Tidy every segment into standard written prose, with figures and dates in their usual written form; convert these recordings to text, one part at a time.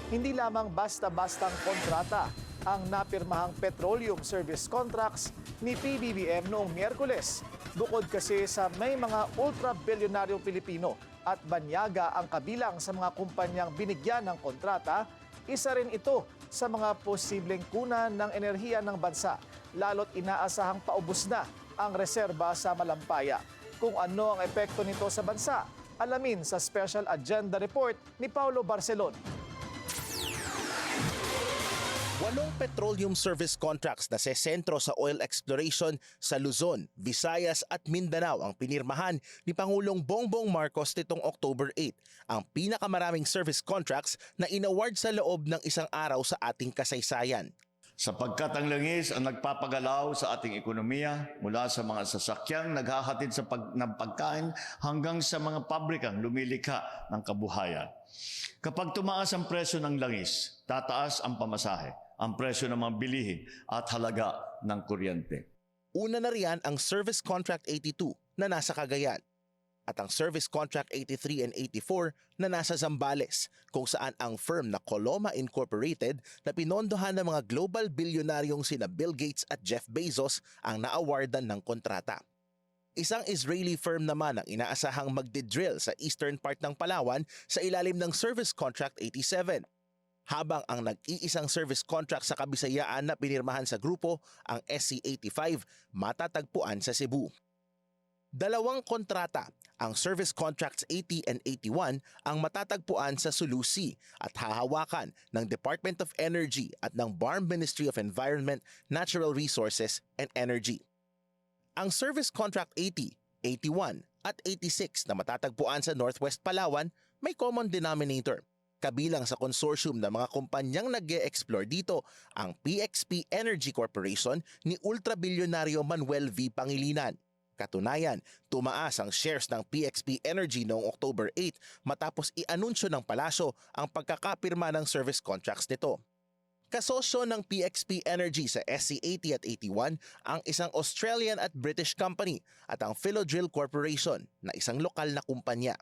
Hindi lamang basta-bastang kontrata ang napirmahang petroleum service contracts ni PBBM noong Miyerkules. Bukod kasi sa may mga ultra-bilyonaryong Pilipino at banyaga ang kabilang sa mga kumpanyang binigyan ng kontrata, isa rin ito sa mga posibleng kuna ng enerhiya ng bansa, lalo't inaasahang paubos na ang reserba sa Malampaya. Kung ano ang epekto nito sa bansa, alamin sa Special Agenda Report ni Paulo Barcelon. 8 petroleum service contracts na sesentro sa oil exploration sa Luzon, Visayas at Mindanao ang pinirmahan ni Pangulong Bongbong Marcos nitong October 8, ang pinakamaraming service contracts na inaward sa loob ng isang araw sa ating kasaysayan. Sapagkat ang langis ang nagpapagalaw sa ating ekonomiya mula sa mga sasakyang naghahatid ng pagkain hanggang sa mga pabrikang lumilikha ng kabuhayan. Kapag tumaas ang presyo ng langis, tataas ang pamasahe, ang presyo ng mga bilihin at halaga ng kuryente. Una na riyan ang Service Contract 82 na nasa Cagayan at ang Service Contract 83 and 84 na nasa Zambales, kung saan ang firm na Coloma Incorporated na pinondohan ng mga global bilyonaryong sina Bill Gates at Jeff Bezos ang naawardan ng kontrata. Isang Israeli firm naman ang inaasahang magdidrill sa eastern part ng Palawan sa ilalim ng Service Contract 87. Habang ang nag-iisang service contract sa Kabisayaan na pinirmahan sa grupo, ang SC85, matatagpuan sa Cebu. Dalawang kontrata, ang Service Contracts 80 and 81, ang matatagpuan sa Sulu Sea at hahawakan ng Department of Energy at ng BARM Ministry of Environment, Natural Resources and Energy. Ang Service Contract 80, 81 at 86 na matatagpuan sa Northwest Palawan may common denominator. Kabilang sa konsorsyum ng mga kumpanyang nag-e-explore dito ang PXP Energy Corporation ni ultrabilyonaryo Manuel V. Pangilinan. Katunayan, tumaas ang shares ng PXP Energy noong October 8 matapos i-anunsyo ng palasyo ang pagkakapirma ng service contracts nito. Kasosyo ng PXP Energy sa SC80 at 81 ang isang Australian at British company at ang Philodrill Corporation na isang lokal na kumpanya.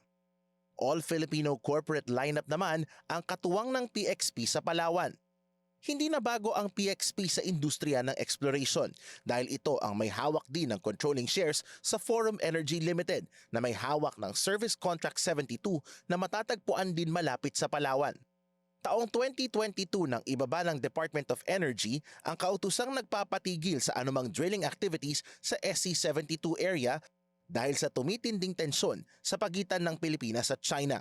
All-Filipino corporate lineup naman ang katuwang ng PXP sa Palawan. Hindi na bago ang PXP sa industriya ng exploration dahil ito ang may hawak din ng controlling shares sa Forum Energy Limited na may hawak ng Service Contract 72 na matatagpuan din malapit sa Palawan. Taong 2022 nang ibaba ng Department of Energy ang kautusang nagpapatigil sa anumang drilling activities sa SC72 area dahil sa tumitinding tensyon sa pagitan ng Pilipinas at China.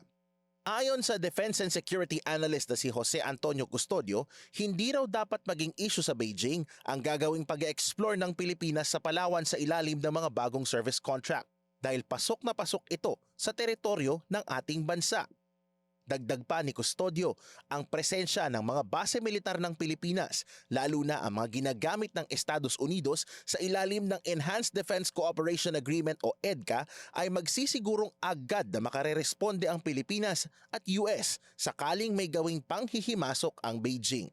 Ayon sa Defense and Security Analyst na si Jose Antonio Custodio, hindi raw dapat maging issue sa Beijing ang gagawing pag-explore ng Pilipinas sa Palawan sa ilalim ng mga bagong service contract dahil pasok na pasok ito sa teritoryo ng ating bansa. Dagdag pa ni Custodio, ang presensya ng mga base militar ng Pilipinas, lalo na ang mga ginagamit ng Estados Unidos sa ilalim ng Enhanced Defense Cooperation Agreement o EDCA ay magsisigurong agad na makareresponde ang Pilipinas at US sakaling may gawing panghihimasok ang Beijing.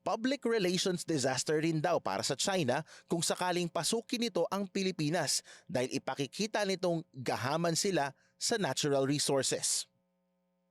Public relations disaster rin daw para sa China kung sakaling pasukin nito ang Pilipinas dahil ipakikita nitong gahaman sila sa natural resources.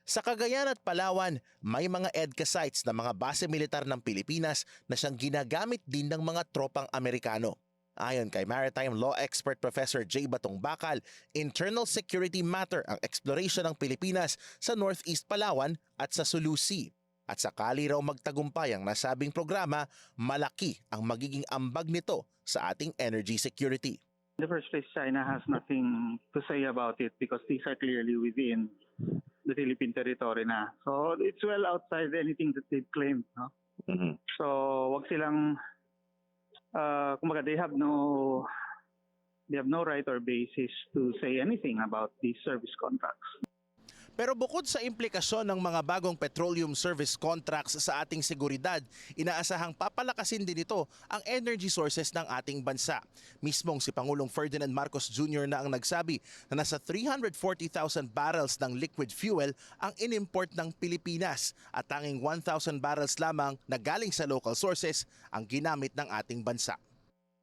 Sa Cagayan at Palawan, may mga EDCA sites na mga base militar ng Pilipinas na siyang ginagamit din ng mga tropang Amerikano. Ayon kay maritime law expert Professor J. Batong Bakal, internal security matter ang exploration ng Pilipinas sa Northeast Palawan at sa Sulu Sea. At sakali raw magtagumpay ang nasabing programa, malaki ang magiging ambag nito sa ating energy security. In the first place, China has nothing to say about it because these are clearly within the Philippine territory na. So it's well outside anything that they've claimed. No? Mm-hmm. So wag silang, kumbaga they have no right or basis to say anything about these service contracts. Pero bukod sa implikasyon ng mga bagong petroleum service contracts sa ating seguridad, inaasahang papalakasin din ito ang energy sources ng ating bansa. Mismong si Pangulong Ferdinand Marcos Jr. na ang nagsabi na nasa 340,000 barrels ng liquid fuel ang inimport ng Pilipinas at tanging 1,000 barrels lamang na galing sa local sources ang ginamit ng ating bansa.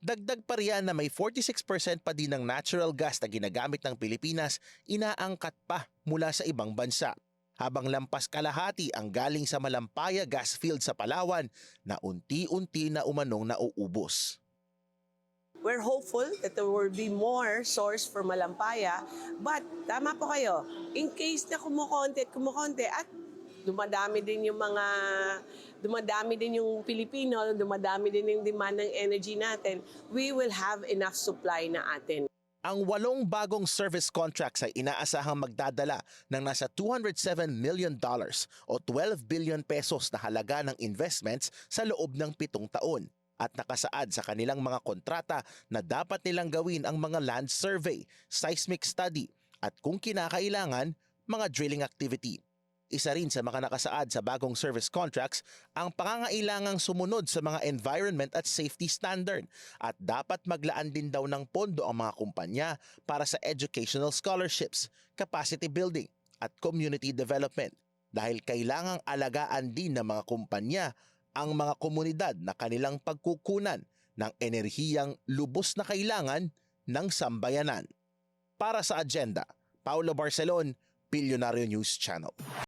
Dagdag pa riyan na may 46% pa din ng natural gas na ginagamit ng Pilipinas inaangkat pa mula sa ibang bansa. habang lampas kalahati ang galing sa Malampaya gas field sa Palawan na unti-unti na umanong nauubos. We're hopeful that there will be more source for Malampaya, but tama po kayo, in case na kumukonti at dumadami din yung Pilipino, dumadami din yung demand ng energy natin, we will have enough supply na atin. Ang 8 bagong service contracts ay inaasahang magdadala ng nasa $207 million o 12 billion pesos na halaga ng investments sa loob ng 7 taon at nakasaad sa kanilang mga kontrata na dapat nilang gawin ang mga land survey, seismic study at kung kinakailangan, mga drilling activity. Isa rin sa mga nakasaad sa bagong service contracts ang pangangailangang sumunod sa mga environment at safety standard at dapat maglaan din daw ng pondo ang mga kumpanya para sa educational scholarships, capacity building at community development dahil kailangang alagaan din ng mga kumpanya ang mga komunidad na kanilang pagkukunan ng enerhiyang lubos na kailangan ng sambayanan. Para sa agenda, Paulo Barcelon, Bilyonaryo News Channel.